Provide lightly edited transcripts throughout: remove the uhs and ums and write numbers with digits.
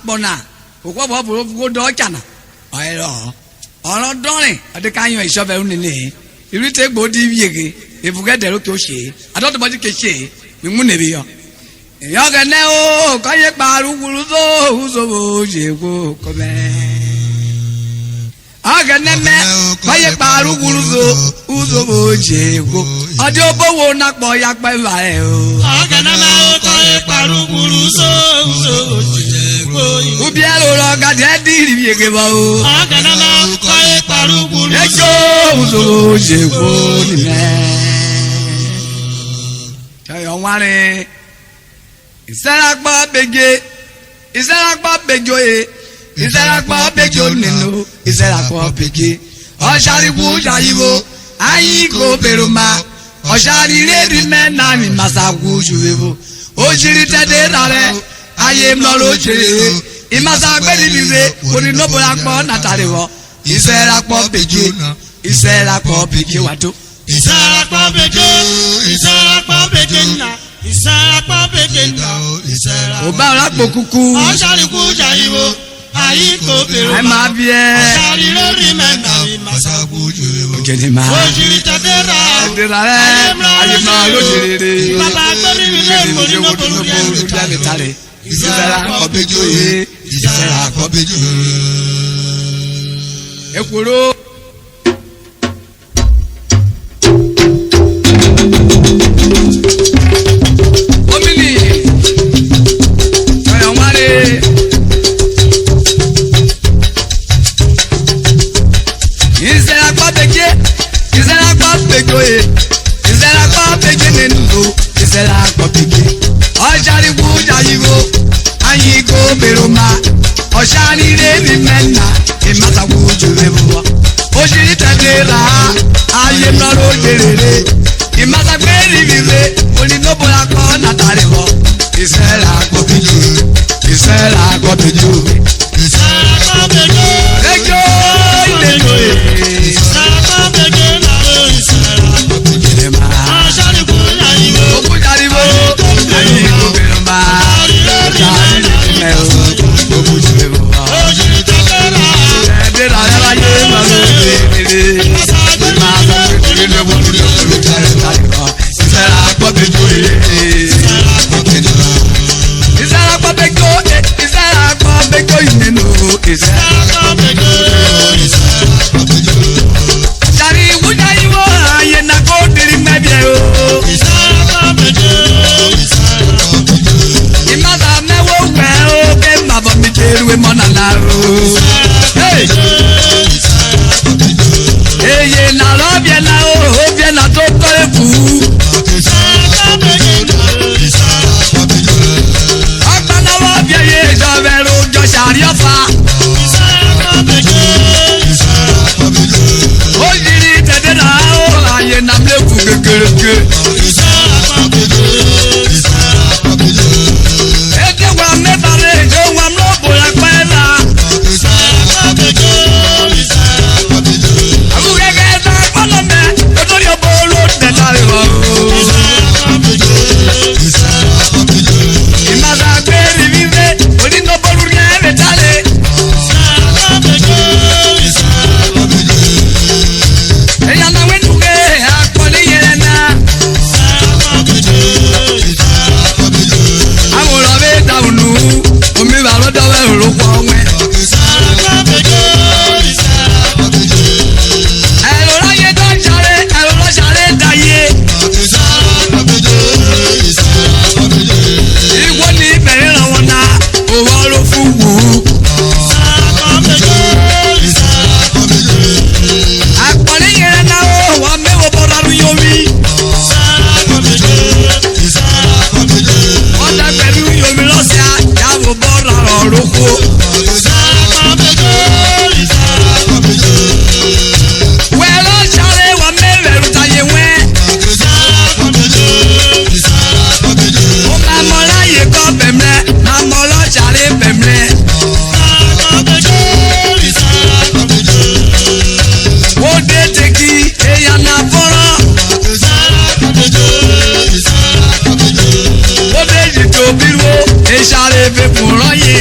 Rakpo na. Go do chana. Ayo. Olo dole. Ade kanyo isobe unini. You take body yege. If you get the look your she. I don't about the she. You munne be yo. Yoga neo. Kaye baru guluzo. Uzo jego. Come. Aganeme. Kaye baru guluzo. Uzo jego. Arhibo wo Rakpo yakpa vae o. Aganeme kaye baru guluzo. Uzo jego. Ubielo roga dedi yege ba o. Aganeme kaye baru guluzo. Ego uzo jego ni me. Tayo ware. Rakpo Bedje. Rakpo Bedje. Rakpo Bedje nenu. Rakpo Bedje. Arhibo Arhibo. Ayiko beruma. Oshari redi mena ni masaku juwevo. Ojiri tede rare. Aye mloro jere. Imasa gbedi bize. Ori nobo Rakpo natarewo. Rakpo Bedje. Rakpo Bedje wato. Rakpo Bedje. Rakpo Bedje na. Rakpo Bedje na. Oba Rakpo kuku. Arhibo Arhibo. Ayiko beruma. Ama bie. Oshari redi mena ni masaku juwevo. Ojenima. Ojiri tede rare. Derare. Aye mloro jere. Baba gbedi bize. Ori nobo Tare. Rakpo Bedje. Rakpo Bedje. Ekworo. Omini. Tayo ware. Rakpo Bedje. Rakpo Bedje. Rakpo Bedje nenu. Rakpo Bedje. Arhibo Arhibo. Ayiko beruma. Oshari redi mena. Imasa kujuwevo. Ojiri tadera. Aye mloro jere. Imasa gbedi bize. Oni nobo Rakpo natarewo. Rakpo Bedje. Rakpo Bedje. Rakpo Bedje. Ego Rakpo Bedje na. Rakpo Bedje ma. Arhibo Arhibo. Oku Arhibo. Ayiko beruma. Oshari redi mena. Oku juwevo. Ojiri tadera. Derare aye mloro jere. Imasa gbedi bize. Rakpo Bedje. Rakpo Bedje. Rakpo Bedje nenu. Rakpo Bedje. Shari wujayiwo aye na ko diri mebie o. Rakpo Bedje. Imasa mewo we o ke mabo mi jeruwe monana o. Hey. Eye na lo bien na o bien na to kore bu. Akana wo bien ye jo vero jo shari ofa. O jiri tede na o aye na mleku gegerege. Eke wa metare jo wa mlobo ya kwela. Abu gege ta kono me otori obolo de tare wo. Imasa gbedi bize oni no bolu re tale. Eya na wetuge akole yere na. Aworo be daunu omi ba lo dawe oropo we. Elo raye do jare, elo lo jare daye. Igwo ni bere ran won na owo lo fugu. Akole yere na o wa mewo bodaru yomi. Oda pẹ̀lú yomi losia ya wo bora oroko. Welo jare wa meveru taye we. O ma mo láyé ko bemle, ma mo lo jare bemle. O de teki eya na foro. O de jito biwo e jare be fun roye.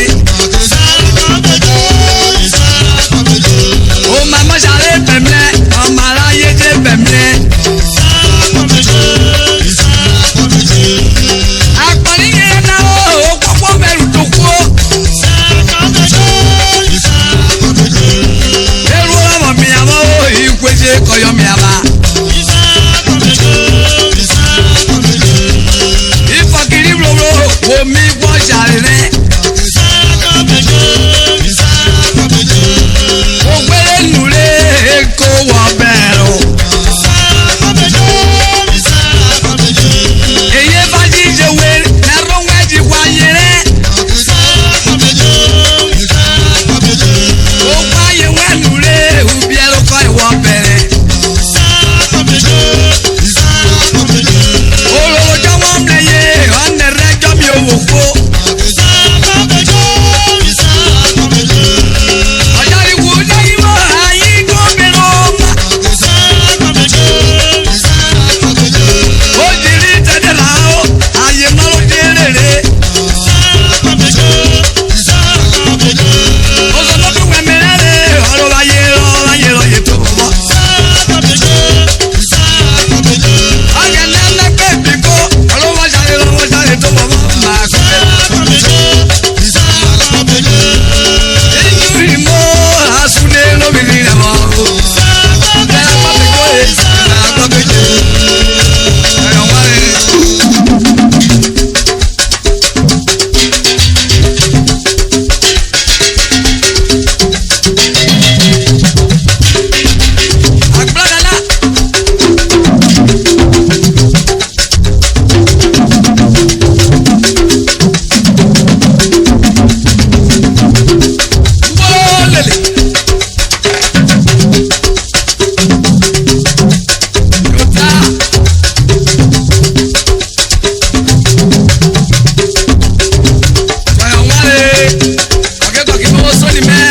ọ̀kẹ́ kọ̀kí mọ́wọ́ sọ́ni mẹ́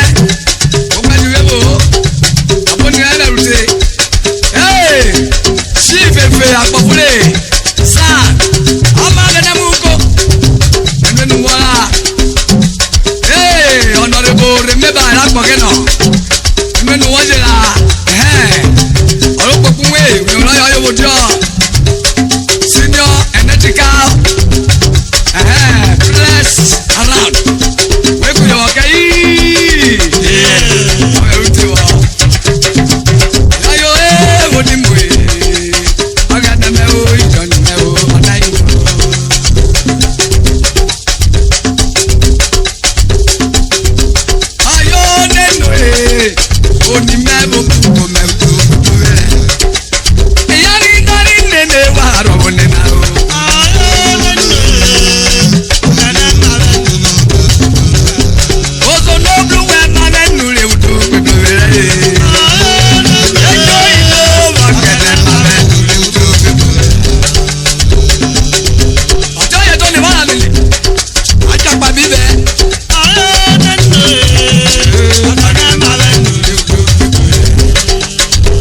ó gbájú wé wò àbóni ẹ̀ lẹ́rù tè sí ìfèfè àpọ̀fúlẹ̀ sáà ọmọ akẹ́dẹ́ mú kó ẹ̀mí nu wọ́lá ọ̀nàdìbò rèmébà ìlàpọ̀kẹ́ nà ẹ̀mí nu wọ́n jẹ́ la ọ̀rọ̀ pọ̀kún wé ìrìnà yọ ayé wòjọ́ senior energetical bless around wé kú yọ̀ ọ̀kẹ́ yìí ọ̀rẹ́ ti wọ̀ yáyọ̀ wò ní mú yìí ọ̀gá dẹ̀mẹ́ o ìjọ ni mẹ́ o ọ̀dá yìí. ayọ̀ nínú ẹ̀ òní mẹ́ bó kú mẹ́ kú rẹ̀ ìyá ní dárí nínú wà rọ̀ nínú o. ozo n'oblu wẹ̀ máa nínú rẹ̀ wùdú gbẹdọ̀ rẹ̀ ẹjọ́ ìlú wà kẹ̀dẹ̀ máa nínú rẹ̀ wùdú gbẹdọ̀ rẹ̀. ọjọ́ yẹn tó ní wàhálà nílẹ̀ ajagba bíbẹ̀.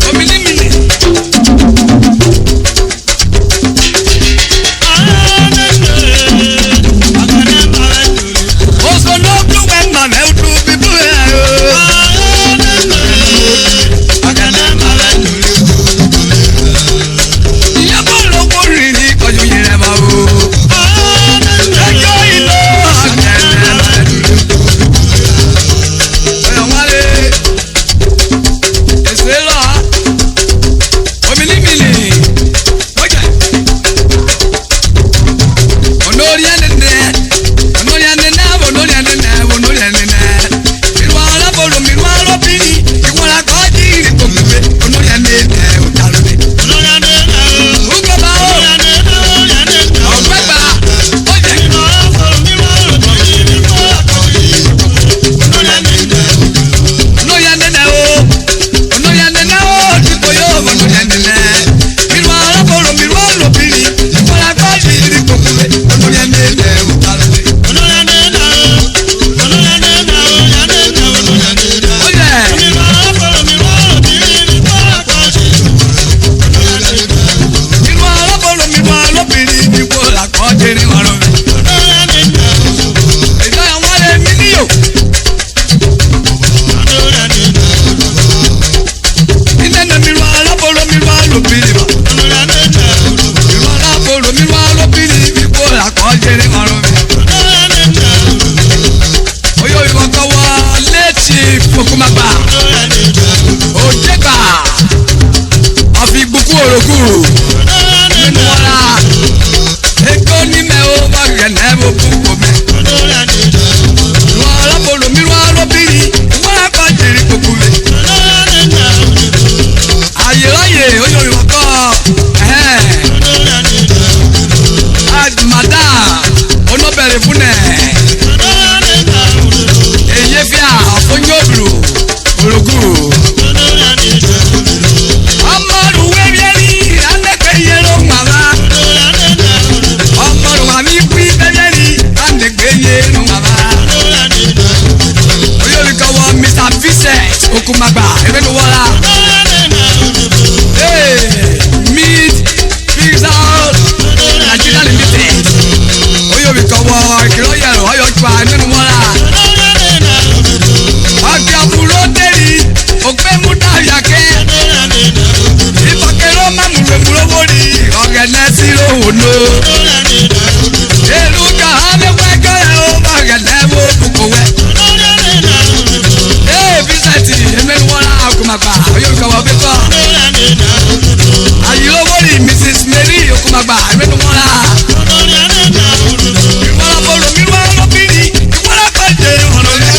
ominimini. ozo n'oblu wẹ̀ máa nínú bíbú rẹ̀ o. ìyá bọ̀ lọ́wọ́ rìn ní kọjú yìí rẹ̀ máa o. ẹjọ́ ìlú ọ̀gẹ̀dẹ̀ máa nínú. ọ̀yọ̀ wálé èsè lọ ominimini ọjà onori ẹnẹnẹ onori ẹnẹnẹ onori ẹnẹnẹ onori ẹnẹnẹ ìwà alábòrò mi wà lóbìnrin ìwọ̀nà kọ́ọ̀dì ìrìnkòkòrè onori ẹnẹnẹ òtàlódé. Ugaba o ọgbẹgba ọjà onori ẹnẹnẹ o onori ẹnẹnẹ o dìbò yóò onori ẹnẹnẹ ìwà alábòrò mi wà lóbìnrin ìwọ̀nà kọ́ọ̀dì ìrìnkòkòrè onori ẹnẹnẹ òtàlódé. ọjà ìwà alábòrò mi wà lóbìnrin ìwọ̀nà kọ́ọ̀dì ìrìnkòkòrè. ìjọ yẹn wọ́n lé mi níyò. ìnẹ́nẹ̀ mi wà alábòrò mi wà lóbìnrin mà. ìwà alábòrò mi wà lóbìnrin ìwọ̀nà kọ́ọ̀dì ìrìnkòkòrè. oyo ìwọ̀kọ̀ wọ létí fòkúmàgbà òjèkà àfi gbùkú òròkù nínú wọlá èkó nímẹ̀ ó bá gẹ̀nẹ́ bó kúkú mẹ́. ìwọ̀n alábòrò mi wà lóbìnrin ìwọ̀n akọ̀jìrì kúkú mẹ́. àyè láyè oyo ìwọ̀kọ̀ àdùmàdà onóbẹ̀rẹ̀ fúnẹ̀ èyí fi àfọ̀nyọ́bùrù òròkù. ọmọdù wẹ́rẹ́rì alẹ́kẹ̀ yẹlò màmá ọmọdù màmí kú bẹ́rẹ́rì alẹ́kẹ̀ yẹlò màmá. oyolùkọ́ wọ Mr. Vincent Okumagba ẹ̀mẹ́nu wọ́lá. meat pizza Nigeria limited oyolùkọ́ wọ ìkìlọ̀ yẹ̀rọ ọ̀yọ́jùwà ẹ̀mẹ́nu wọ́lá. ọ̀gẹ̀ àbúrò dẹ́rì ògbé mú dàbíàkẹ́ ìfọ̀kẹ́rọ̀ mamúremúrò wòlí ọ̀gẹ̀ nẹ́sì lòwòlò. èlù ká amẹ́wẹ́gẹ́ ẹ̀ ó ọ̀gẹ̀ nẹ́wò kòkòwẹ́. Vincent ẹ̀mẹ́nu wọ́lá Okumagba oyolùkọ́ wọ bíkọ́. àyìnló wòlí Mrs. Mary Okumagba ẹ̀mẹ́nu wọ́lá. ìwọ́n alábòrò mi wá lóbìnrin ìwọ́n akọ̀jẹ̀ ọ̀nà rẹ̀.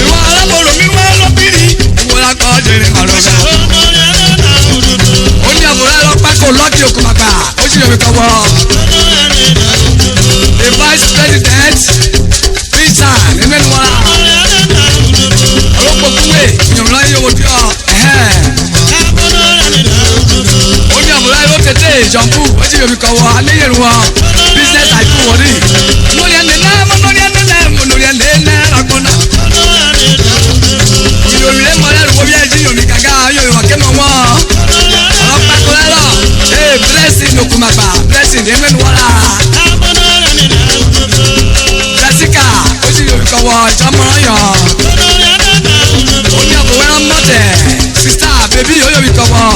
ìwọ́n alábòrò mi wá lóbìnrin ìwọ́n akọ̀jẹ̀ ọ̀nà rẹ̀. ó ní àbúrò ẹlọ́pàá kò lọ́ọ̀kì Okumagba ó sì yọ̀wé kọ́wọ́. the vice president Peter ẹ̀mẹ́nu wọ́lá. ọlọ́pàá kúwé ìyọ̀mọ̀lá yóò wò bí ọ. ó ní àbúrò ẹlọ́ tètè jọ̀ǹpù ó sì yọ̀wé kọ́wọ́ alẹ́ yẹ̀rù wọn business àìkú wọ̀rí. lórí ẹni náà mọ́ lórí ẹni kọ̀wọ́ ìjọmọ́yọ̀. Oní àbò wẹ́rán mọ́tẹ̀. Sista bèbí yóò yóò fi kọ̀wọ́.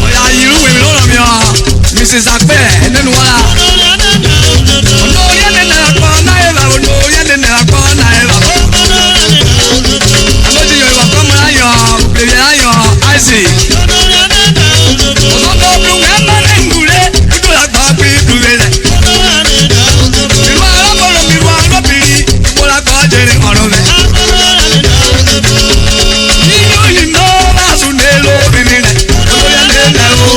Ọ̀yà irú wèmí ló rọ̀ mí ọ́. Mrs. Akpẹ́ nínú wọn la. Olóyè nínú ẹ̀kọ́ náírà olóyè nínú ẹ̀kọ́ náírà. Àlójì Yorùbá kọ́ mọ́ ayọ̀ bèbí ayọ̀ Isaac. Òsòdò ọ̀bùrù wẹ́ẹ́ bá lẹ́ ngùlé ìdúrà gbọ́ bí ìdúrà lẹ̀. Ìlú arábọ̀rọ̀ mi wà lóbìnrin ìgbóra gbọ́ jẹrẹ ọ̀rọ̀ rẹ̀. Nínú ìná lásùn lé lóbìnrin rẹ̀ olóyè nínú ẹ̀kọ́.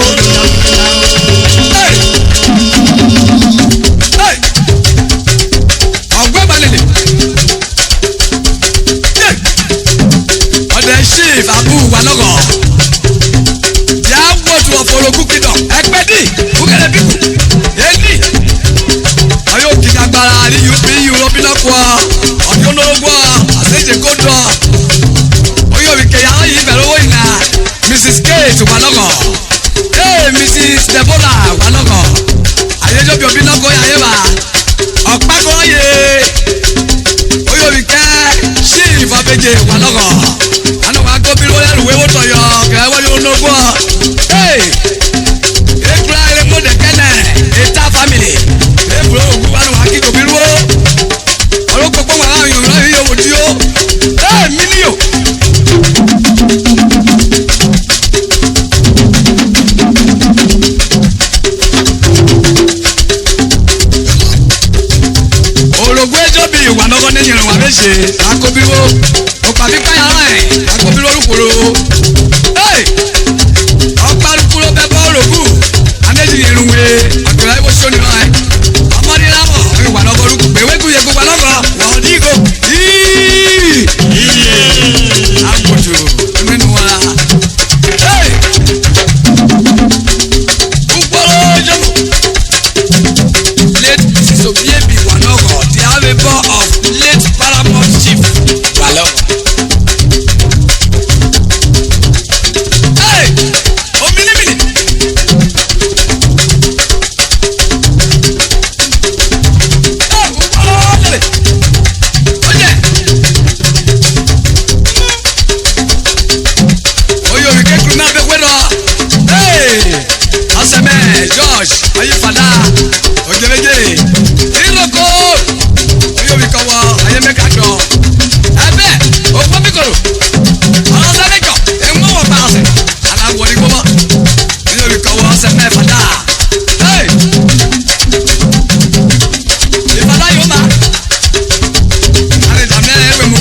Chief Abu Walogo ya wotu ọfọlọgù kìdọ ẹgbẹdì kúkẹrẹ bíkù èdè ọyọ kìdàgbára ní UP ọdúnlógún àṣejẹkọdọ ọyọ wìkẹyà yìí bẹ̀rẹ̀ owó ìnà Mrs. Kate Walogo Mrs. Deborah Walogo àyẹjọbi ọbínàkọ yàyẹwà ọ̀pákọ̀ọ́yẹ ọyọ wìkẹ Chief Bedje Walogo. Biro ya ruwe woto yo ka wa yo no go ekura ele mo de kene eta family ebro ogu wa no haki ko biro oro popo wa yo ra yo wodi o minio orogo ejo bi wa no go ne yin wa be se akobiro o pa bi pa ya akobiro olukoro Okpan kúrò bẹ bọ́ọ̀lù kù améjì irunwe àgbẹ̀rẹ̀ ayé wọ́n sọ́ni náà ọmọdé lámọ̀ ìwà lọ́gọ́ olùkù pé wéku yẹ gbogbo alọ́gọ́ wọ́n ní ìgò àgùtù nínú wa nkpọ́rọ́ jọ́mọ̀ late Sisobiebi Walogo the Arhibo of late Paramount Chief Walogo. Josh ayifada ogereje iroko oyobikowo ayemekado ebe okpomikoro ọlọsẹmẹjọ enwọwọ paase alawọdigbomo oyobikowo ọsẹmẹfada ifada yoma alejamẹ ewemu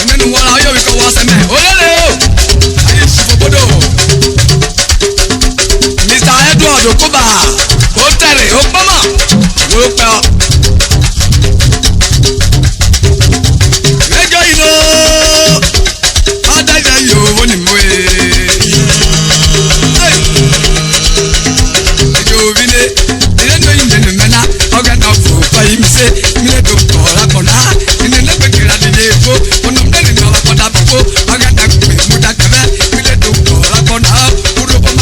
emenuwọla oyobikowo ọsẹmẹ olele o ayi sifobodo. Okuba ó tẹ̀lé ó pọ́nmọ̀ ló pẹ́ ọ. Lẹ́jọ́ yìí ló ọ̀dájà yìí owó ni mo ye. Ẹjọ́ òbí lé ilé tó yin nínú mẹ́ná ọ̀gá náà fò fàyè mi sé mílẹ̀ tó kọ̀ ọ̀la kọ̀ọ̀nà ilé lẹ́gbẹ̀ẹ́ kìlá nílé èkó ọ̀nà mílẹ̀ ní ọ̀la kọ̀ọ̀dà púpọ̀ ọ̀gá náà gbé mú dàkẹ́fẹ́ mílẹ̀ tó kọ̀ ọ̀la kọ̀ọ̀nà kúrò pọ̀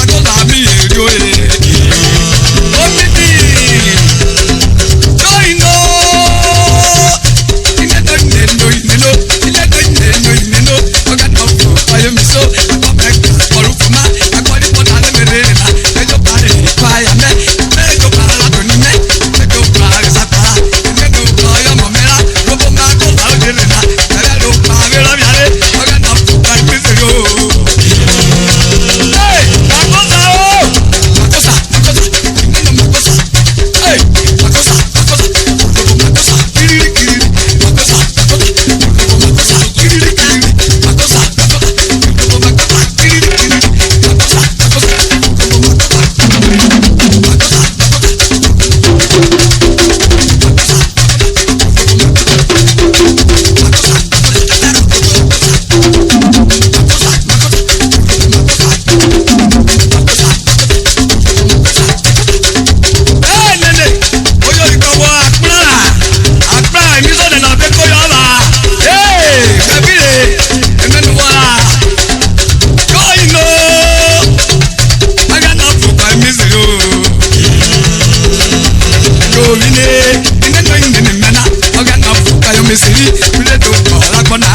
mesiri bile to ko la kona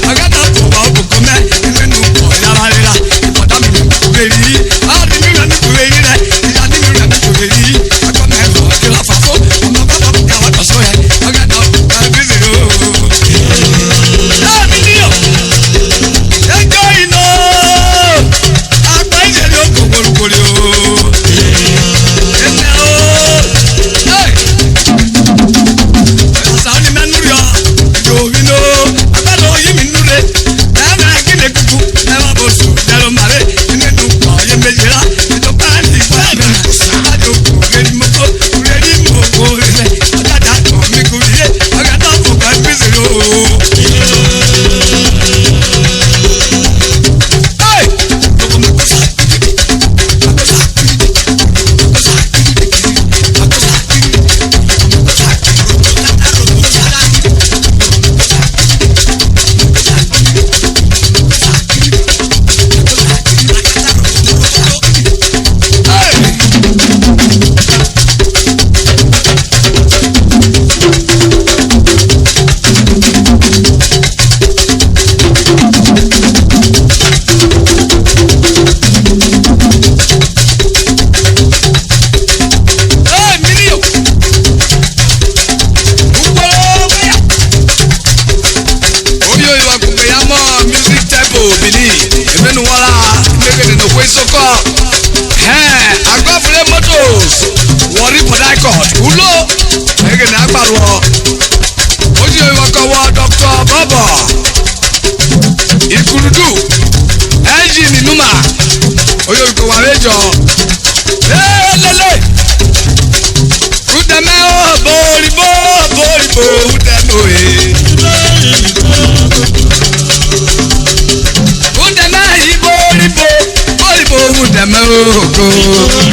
aga na ko wa o ko me ime nu ko ya la rira ko da mi ku re ri a di mi na ku re ri re ya di mi na ku re ri ko me ko ke la fa fo mo ba ba ka wa to so ya aga na ka bi zero ah mi dio e go ino agba ije ni o ko gorugori o ene o hey asani menurio jovino abado yimi nure na kile kuku na babosu dalo mare nenu ko ye mejira to pani fana ado ko redi moko rele agada ko mi ko ye agada ko ka bizero hey ko mo ko sa Wari Port Ulo ege na agbaruo oji iwakawo Dr. Baba Ikurudu engine numa oyo ko wa rejo lele udeme o boribo udeme udeme iboribo udeme o